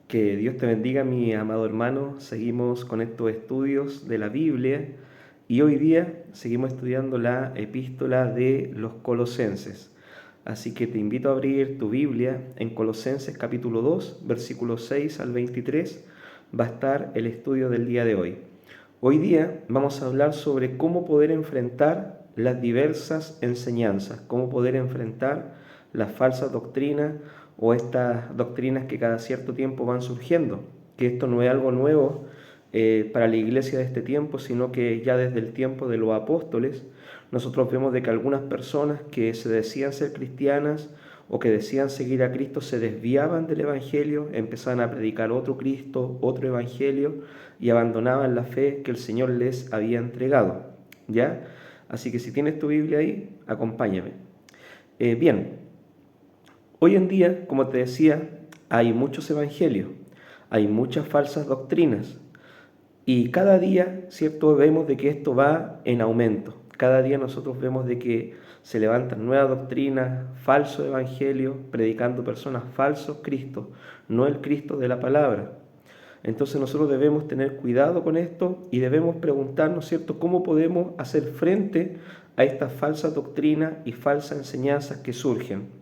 Que Dios te bendiga, mi amado hermano. Seguimos con estos estudios de la Biblia y hoy día seguimos estudiando la epístola de los Colosenses. Así que te invito a abrir tu Biblia en Colosenses capítulo 2, versículos 6 al 23. Va a estar el estudio del día de hoy. Hoy día vamos a hablar sobre cómo poder enfrentar las diversas enseñanzas, cómo poder enfrentar las falsas doctrinas o estas doctrinas que cada cierto tiempo van surgiendo, que esto no es algo nuevo para la iglesia de este tiempo, sino que ya desde el tiempo de los apóstoles, nosotros vemos de que algunas personas que se decían ser cristianas o que decían seguir a Cristo se desviaban del Evangelio, empezaban a predicar otro Cristo, otro Evangelio y abandonaban la fe que el Señor les había entregado, ¿ya? Así que si tienes tu Biblia ahí, acompáñame. Bien, hoy en día, como te decía, hay muchos evangelios, hay muchas falsas doctrinas y cada día, ¿cierto?, vemos de que esto va en aumento. Cada día nosotros vemos de que se levantan nuevas doctrinas, falsos evangelios, predicando personas falsos Cristos, no el Cristo de la palabra. Entonces nosotros debemos tener cuidado con esto y debemos preguntarnos, ¿cierto?, cómo podemos hacer frente a estas falsas doctrinas y falsas enseñanzas que surgen.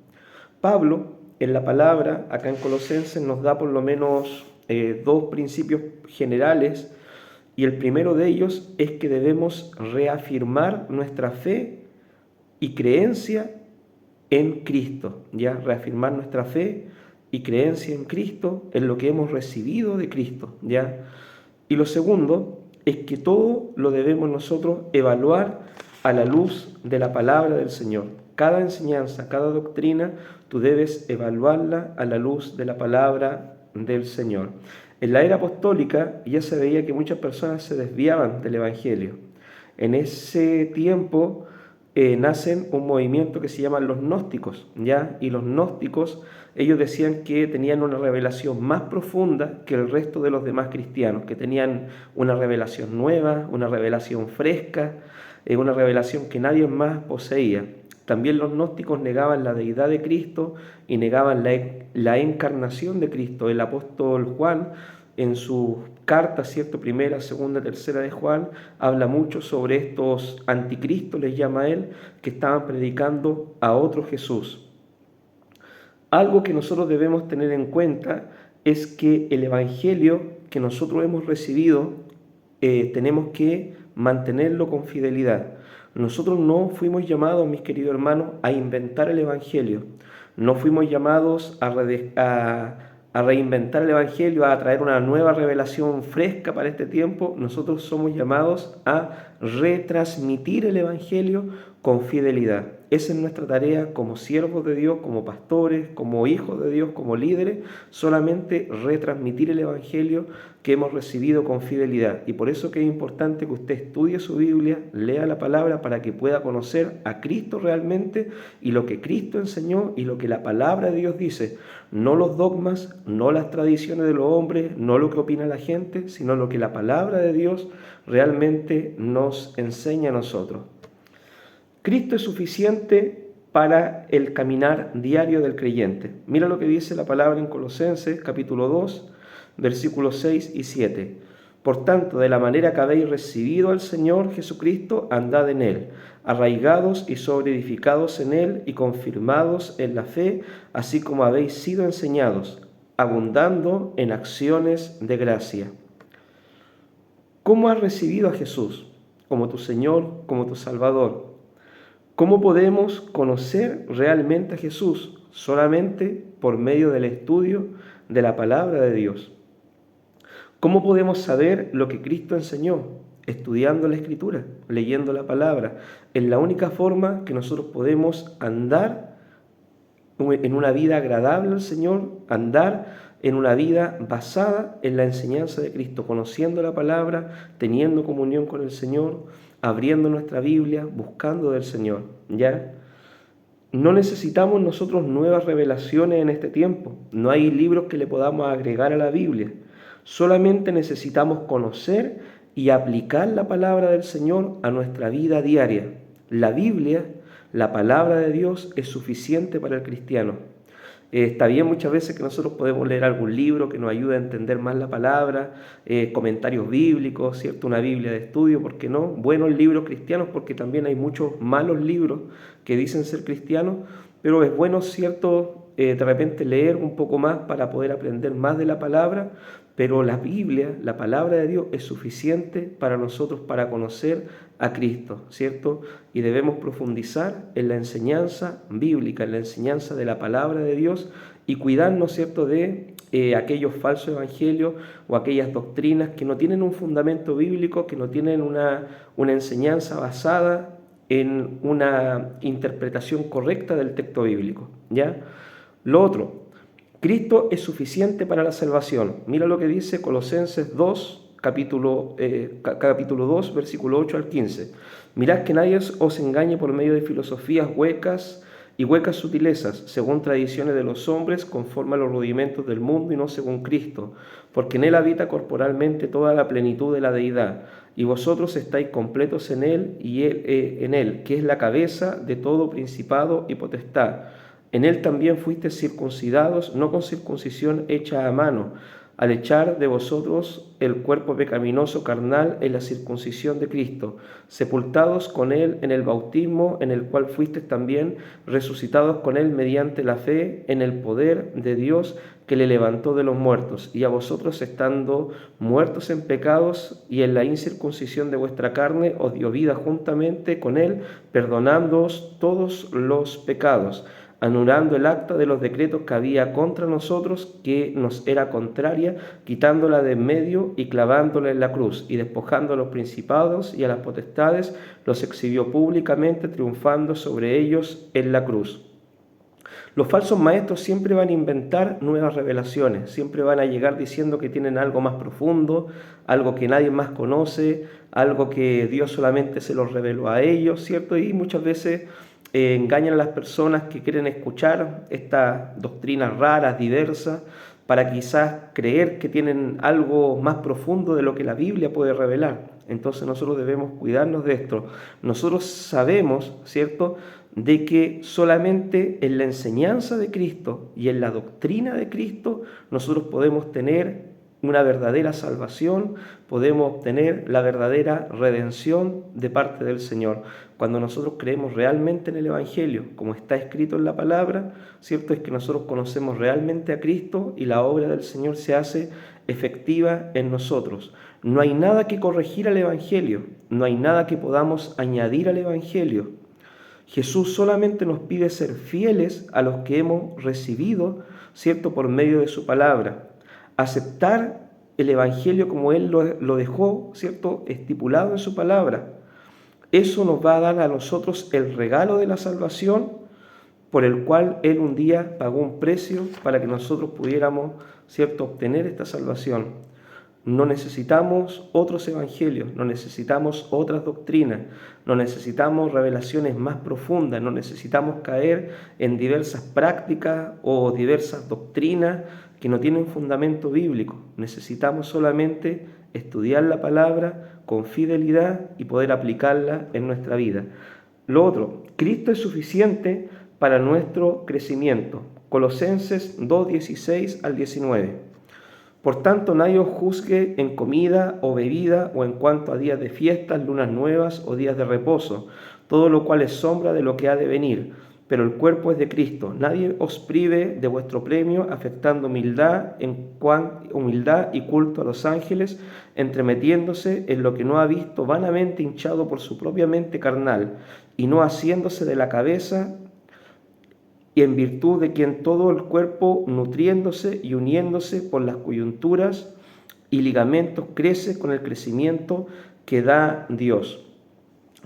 Pablo, en la palabra, acá en Colosenses, nos da por lo menos dos principios generales, y el primero de ellos es que debemos reafirmar nuestra fe y creencia en Cristo, ¿ya? Reafirmar nuestra fe y creencia en Cristo, en lo que hemos recibido de Cristo, ¿ya? Y lo segundo es que todo lo debemos nosotros evaluar a la luz de la palabra del Señor. Cada enseñanza, cada doctrina, tú debes evaluarla a la luz de la palabra del Señor. En la era apostólica ya se veía que muchas personas se desviaban del Evangelio. En ese tiempo nacen un movimiento que se llaman los gnósticos, ¿ya? Y los gnósticos, ellos decían que tenían una revelación más profunda que el resto de los demás cristianos, que tenían una revelación nueva, una revelación fresca, una revelación que nadie más poseía. También los gnósticos negaban la deidad de Cristo y negaban la encarnación de Cristo. El apóstol Juan, en sus cartas, ¿cierto?, primera, segunda, tercera de Juan, habla mucho sobre estos anticristos, les llama él, que estaban predicando a otro Jesús. Algo que nosotros debemos tener en cuenta es que el Evangelio que nosotros hemos recibido tenemos que mantenerlo con fidelidad. Nosotros no fuimos llamados, mis queridos hermanos, a inventar el Evangelio. No fuimos llamados a reinventar el Evangelio, a traer una nueva revelación fresca para este tiempo. Nosotros somos llamados a retransmitir el Evangelio con fidelidad. Esa es nuestra tarea como siervos de Dios, como pastores, como hijos de Dios, como líderes, solamente retransmitir el Evangelio que hemos recibido con fidelidad. Y por eso que es importante que usted estudie su Biblia, lea la palabra para que pueda conocer a Cristo realmente y lo que Cristo enseñó y lo que la palabra de Dios dice. No los dogmas, no las tradiciones de los hombres, no lo que opina la gente, sino lo que la palabra de Dios realmente nos enseña a nosotros. Cristo es suficiente para el caminar diario del creyente. Mira lo que dice la palabra en Colosenses capítulo 2, versículos 6 y 7. Por tanto, de la manera que habéis recibido al Señor Jesucristo, andad en Él, arraigados y sobreedificados en Él y confirmados en la fe, así como habéis sido enseñados, abundando en acciones de gracia. ¿Cómo has recibido a Jesús como tu Señor, como tu Salvador? ¿Cómo podemos conocer realmente a Jesús? Solamente por medio del estudio de la palabra de Dios. ¿Cómo podemos saber lo que Cristo enseñó? Estudiando la Escritura, leyendo la palabra. Es la única forma que nosotros podemos andar en una vida agradable al Señor, andar en una vida basada en la enseñanza de Cristo, conociendo la palabra, teniendo comunión con el Señor, abriendo nuestra Biblia, buscando del Señor, ¿ya? No necesitamos nosotros nuevas revelaciones en este tiempo. No hay libros que le podamos agregar a la Biblia. Solamente necesitamos conocer y aplicar la palabra del Señor a nuestra vida diaria. La Biblia, la palabra de Dios, es suficiente para el cristiano. Está bien muchas veces que nosotros podemos leer algún libro que nos ayude a entender más la palabra, comentarios bíblicos, ¿cierto? Una Biblia de estudio, ¿por qué no? Buenos libros cristianos, porque también hay muchos malos libros que dicen ser cristianos, pero es bueno, ¿cierto? De repente leer un poco más para poder aprender más de la palabra, pero la Biblia, la palabra de Dios, es suficiente para nosotros para conocer a Cristo, ¿cierto? Y debemos profundizar en la enseñanza bíblica, en la enseñanza de la palabra de Dios y cuidarnos, ¿cierto?, de aquellos falsos evangelios o aquellas doctrinas que no tienen un fundamento bíblico, que no tienen una enseñanza basada en una interpretación correcta del texto bíblico, ¿ya? Lo otro, Cristo es suficiente para la salvación. Mira lo que dice Colosenses 2, capítulo 2, versículo 8 al 15. Mirad que nadie os engañe por medio de filosofías huecas y huecas sutilezas, según tradiciones de los hombres, conforme a los rudimentos del mundo y no según Cristo, porque en Él habita corporalmente toda la plenitud de la deidad, y vosotros estáis completos en Él, y Él, en Él, que es la cabeza de todo principado y potestad. En Él también fuisteis circuncidados, no con circuncisión hecha a mano, al echar de vosotros el cuerpo pecaminoso carnal en la circuncisión de Cristo, sepultados con Él en el bautismo, en el cual fuisteis también resucitados con Él mediante la fe en el poder de Dios que le levantó de los muertos, y a vosotros estando muertos en pecados y en la incircuncisión de vuestra carne, os dio vida juntamente con Él, perdonándoos todos los pecados, anulando el acta de los decretos que había contra nosotros, que nos era contraria, quitándola de en medio y clavándola en la cruz, y despojando a los principados y a las potestades, los exhibió públicamente, triunfando sobre ellos en la cruz. Los falsos maestros siempre van a inventar nuevas revelaciones, siempre van a llegar diciendo que tienen algo más profundo, algo que nadie más conoce, algo que Dios solamente se los reveló a ellos, ¿cierto? Y muchas veces engañan a las personas que quieren escuchar estas doctrinas raras, diversas, para quizás creer que tienen algo más profundo de lo que la Biblia puede revelar. Entonces nosotros debemos cuidarnos de esto. Nosotros sabemos, ¿cierto?, de que solamente en la enseñanza de Cristo y en la doctrina de Cristo nosotros podemos tener una verdadera salvación, podemos obtener la verdadera redención de parte del Señor. Cuando nosotros creemos realmente en el Evangelio, como está escrito en la palabra, cierto es que nosotros conocemos realmente a Cristo y la obra del Señor se hace efectiva en nosotros. No hay nada que corregir al Evangelio, no hay nada que podamos añadir al Evangelio. Jesús solamente nos pide ser fieles a los que hemos recibido, cierto, por medio de su palabra. Aceptar el Evangelio como Él lo dejó, cierto, estipulado en su palabra. Eso nos va a dar a nosotros el regalo de la salvación, por el cual Él un día pagó un precio para que nosotros pudiéramos, cierto, obtener esta salvación. No necesitamos otros evangelios, no necesitamos otras doctrinas, no necesitamos revelaciones más profundas, no necesitamos caer en diversas prácticas o diversas doctrinas que no tienen fundamento bíblico. Necesitamos solamente estudiar la palabra con fidelidad y poder aplicarla en nuestra vida. Lo otro, Cristo es suficiente para nuestro crecimiento. Colosenses 2:16 al 19. Por tanto, nadie os juzgue en comida o bebida o en cuanto a días de fiestas, lunas nuevas o días de reposo, todo lo cual es sombra de lo que ha de venir, pero el cuerpo es de Cristo. Nadie os prive de vuestro premio, afectando humildad y culto a los ángeles, entremetiéndose en lo que no ha visto, vanamente hinchado por su propia mente carnal, y no haciéndose de la cabeza, y en virtud de quien todo el cuerpo, nutriéndose y uniéndose por las coyunturas y ligamentos, crece con el crecimiento que da Dios.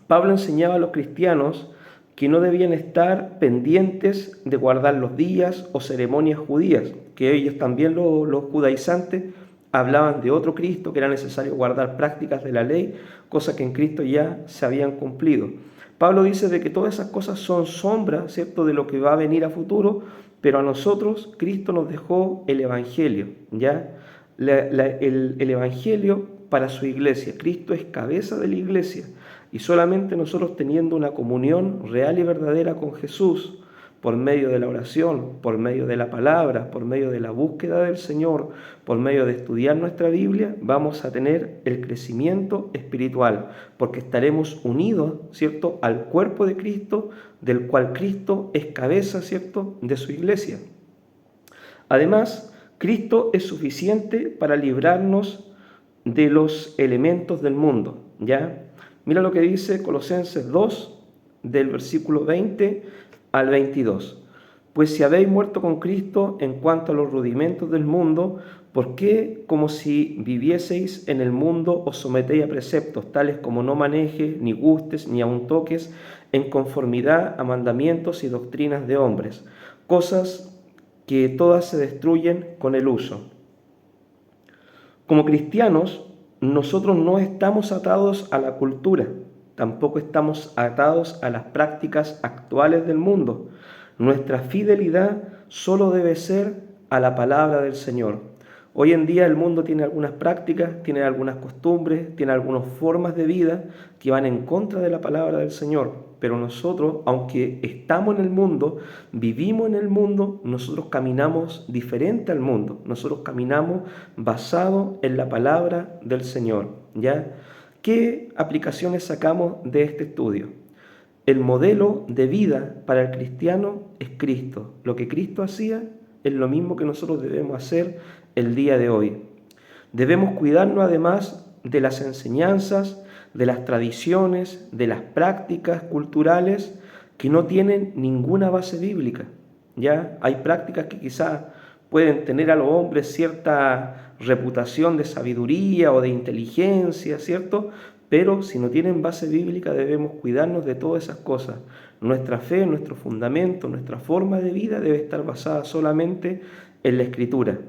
Pablo enseñaba a los cristianos que no debían estar pendientes de guardar los días o ceremonias judías, que ellos también, los judaizantes, hablaban de otro Cristo, que era necesario guardar prácticas de la ley, cosas que en Cristo ya se habían cumplido. Pablo dice de que todas esas cosas son sombras, ¿cierto?, de lo que va a venir a futuro, pero a nosotros Cristo nos dejó el Evangelio, ¿ya? El Evangelio para su iglesia. Cristo es cabeza de la iglesia y solamente nosotros teniendo una comunión real y verdadera con Jesús por medio de la oración, por medio de la palabra, por medio de la búsqueda del Señor, por medio de estudiar nuestra Biblia, vamos a tener el crecimiento espiritual, porque estaremos unidos, ¿cierto?, al cuerpo de Cristo, del cual Cristo es cabeza, ¿cierto?, de su iglesia. Además, Cristo es suficiente para librarnos de los elementos del mundo, ¿ya? Mira lo que dice Colosenses 2, del versículo 20 al 22. Pues si habéis muerto con Cristo en cuanto a los rudimentos del mundo, ¿por qué, como si vivieseis en el mundo, os sometéis a preceptos tales como no manejes, ni gustes, ni aun toques, en conformidad a mandamientos y doctrinas de hombres, cosas que todas se destruyen con el uso? Como cristianos, nosotros no estamos atados a la cultura, tampoco estamos atados a las prácticas actuales del mundo. Nuestra fidelidad solo debe ser a la palabra del Señor. Hoy en día el mundo tiene algunas prácticas, tiene algunas costumbres, tiene algunas formas de vida que van en contra de la palabra del Señor. Pero nosotros, aunque estamos en el mundo, vivimos en el mundo, nosotros caminamos diferente al mundo. Nosotros caminamos basado en la palabra del Señor, ¿ya? ¿Qué aplicaciones sacamos de este estudio? El modelo de vida para el cristiano es Cristo. Lo que Cristo hacía es lo mismo que nosotros debemos hacer el día de hoy. Debemos cuidarnos además de las enseñanzas, de las tradiciones, de las prácticas culturales que no tienen ninguna base bíblica. ¿Ya? Hay prácticas que quizás pueden tener a los hombres cierta reputación de sabiduría o de inteligencia, ¿cierto? Pero si no tienen base bíblica debemos cuidarnos de todas esas cosas. Nuestra fe, nuestro fundamento, nuestra forma de vida debe estar basada solamente en la Escritura.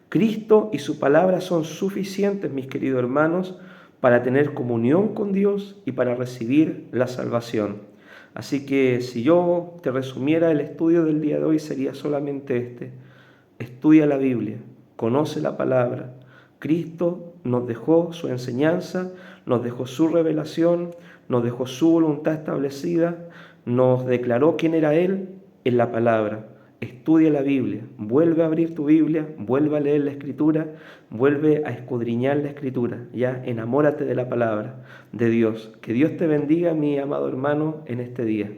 Cristo y su palabra son suficientes, mis queridos hermanos, para tener comunión con Dios y para recibir la salvación. Así que si yo te resumiera el estudio del día de hoy sería solamente este. Estudia la Biblia, conoce la palabra. Cristo nos dejó su enseñanza, nos dejó su revelación, nos dejó su voluntad establecida, nos declaró quién era Él en la palabra. Estudia la Biblia, vuelve a abrir tu Biblia, vuelve a leer la Escritura, vuelve a escudriñar la Escritura, ya enamórate de la palabra de Dios. Que Dios te bendiga, mi amado hermano, en este día.